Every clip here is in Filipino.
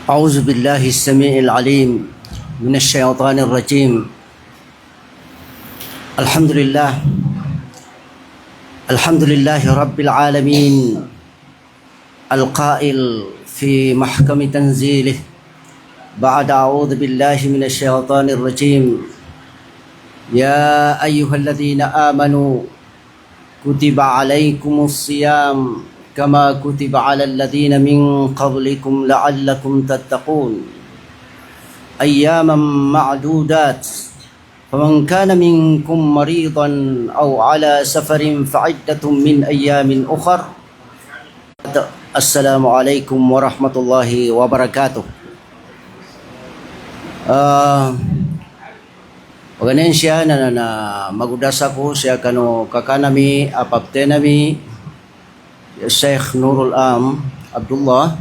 أعوذ بالله السميع العليم من الشيطان الرجيم. الحمد لله رب العالمين القائل في محكم تنزيله بعد أعوذ بالله من الشيطان الرجيم. يا أيها الذين آمنوا كتب عليكم الصيام كما كتب على الذين من قبلكم لعلكم تتقون أياما معدودات فمن كان منكم مريضا أو على سفر فعدة من أيام أخر. السلام عليكم ورحمة الله وبركاته. Paganin siya na magudasa ko siya kano kakanami apaptenami Sheikh Nurul Am Abdullah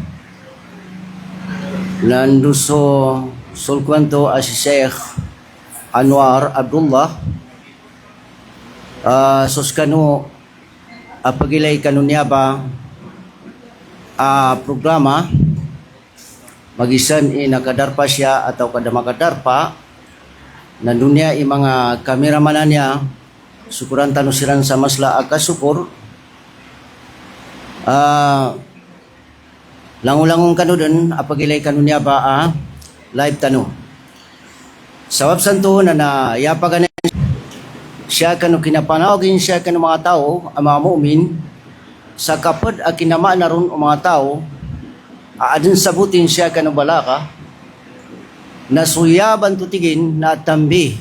nanduso sulkwanto as Sheikh Anwar Abdullah sus kanu pagilay kanu niya ba programa magisan nakadarpa siya atau kada makadarpa nandun niya mga kameramanan niya syukuran tanusiran sa masla akasukur langong kanu dun apagilay kanu niya ba live tanu sawab santo na yapaganin siya kanu kinapanawagin siya kanu mga tao ang mga mu'min sa kapad a kinama na ron ang mga tao aadin sabutin siya kanu balaka na suyaban tutigin na tambi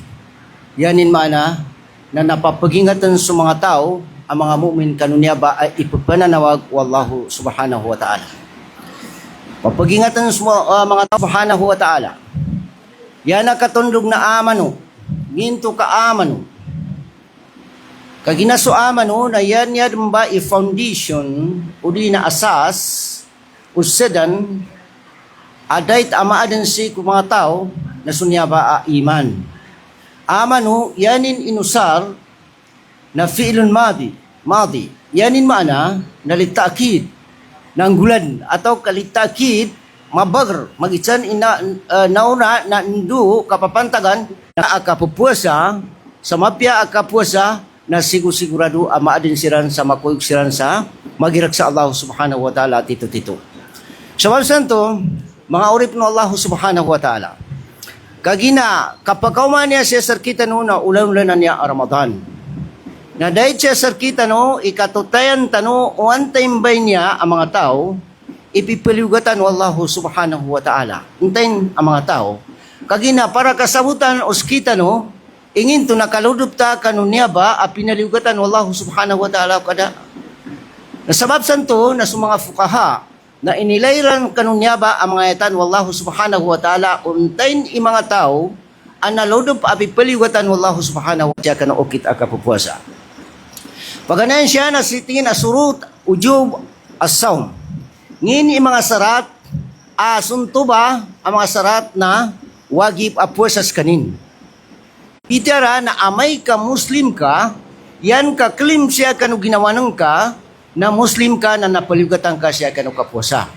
yanin mana na napapagingatan sa mga tao ang mga mu'min kanunya ba ay ipapananawag wallahu subhanahu wa ta'ala. Papagingatan sa mga tao subhanahu wa ta'ala. Yan katundog na amano, ginto ka amano. Kaginaso amano na yan ba i-foundation o di na asas o sedan adait amaadan si mga tao na sunya ba iman. Amano yanin inusar na fi'lun madi yanin maana na litakid ng gulan atau kalitakid mabagar magitan ina nauna na ndu kapapantagan na akapupuasa sa mapya akapuasa na sigurado amaadin siran sa makuyog siran sa magirak sa Allah subhanahu wa ta'ala tito sa santo mga urip no Allah subhanahu wa ta'ala kagina kapag kauman niya siya sarkita na ulan-ulan niya Ramadan na dahil siya sarkita ikatutayan uwan taimbay niya ang mga tao, ipipiliugatan wallahu subhanahu wa ta'ala. Untayin ang mga tao. Kagina, para kasabutan oskita ingin to nakaludup ta kanunya ba, pinaliugatan wallahu subhanahu wa ta'ala kada. Nasabab santo, na sa mga fukaha, na inilayran kanunya ba ang mga yatan wallahu subhanahu wa ta'ala, untayin ang mga tao, ang naludup apipiliugatan wallahu subhanahu wa ta'ala kana ukit akapupuasa. Paganayan siya na sitingin asurut ujub as-sawm. Ngin mga sarat asunto ba ang mga sarat na wagib apuesas kanin. Pitara na amay ka Muslim ka, yan ka claim siya kanu ginawanan ka na Muslim ka na napaligatan ka siya kanu kapuasa.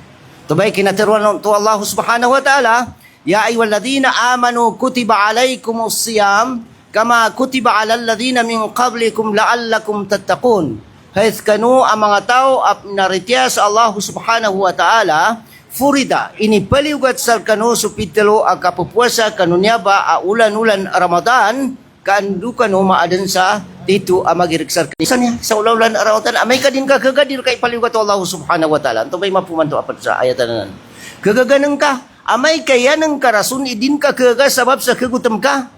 Tubay kinatiruan to Allah subhanahu wa ta'ala, ya ayyuhalladhina amanu kutiba alaykumus siyam kama kutiba alal ladina min qablikum la'allakum tattaqun. Hayt kanu ang mga tao naritya sa Allah subhanahu wa ta'ala furida inipaliugat sa kanu supitelo ang kapupuasa kanunya ba ulan-ulan Ramadan kandu kanu maadan sa dito magiriksar kanisan niya sa ulan-ulan Ramadan amay ka din ka kagadir kay paliugat Allah subhanahu wa ta'ala. Ito ba'y mapumanto apat sa ayatan nan kagaganang ka amay kayanang karasun idin ka kaga sabab sa kagutam ka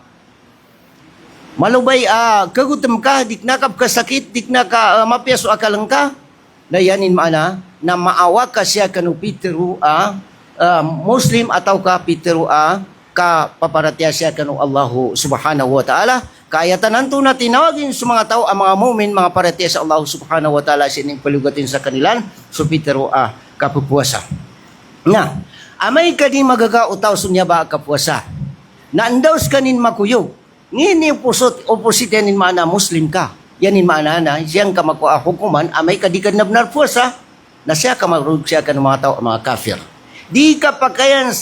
malubay kagutom ka, diknakap ka sakit, diknaka mapiaso akalang ka, na yanin maana, na maawa ka siya kanu pitero Muslim atau ka pitero ka paparatya siya kanu Allahu subhanahu wa ta'ala. Kaya tanan to na tinawagin sa mga tao, ang mga mu'min, mga paratya sa Allahu subhanahu wa ta'ala, sining palugatin sa kanilan, so pitero kapupuasa. Nga, amay ka din magagautaw sunya ba kapuasa, na andaws kanin makuyog, ngini opposite yanin mana Muslim ka. Yanin mana na siyang ka maghukuman amay kadikad na puasa na siya ka magrug siya ka ng mga tao mga kafir. Di ka pagkayan sa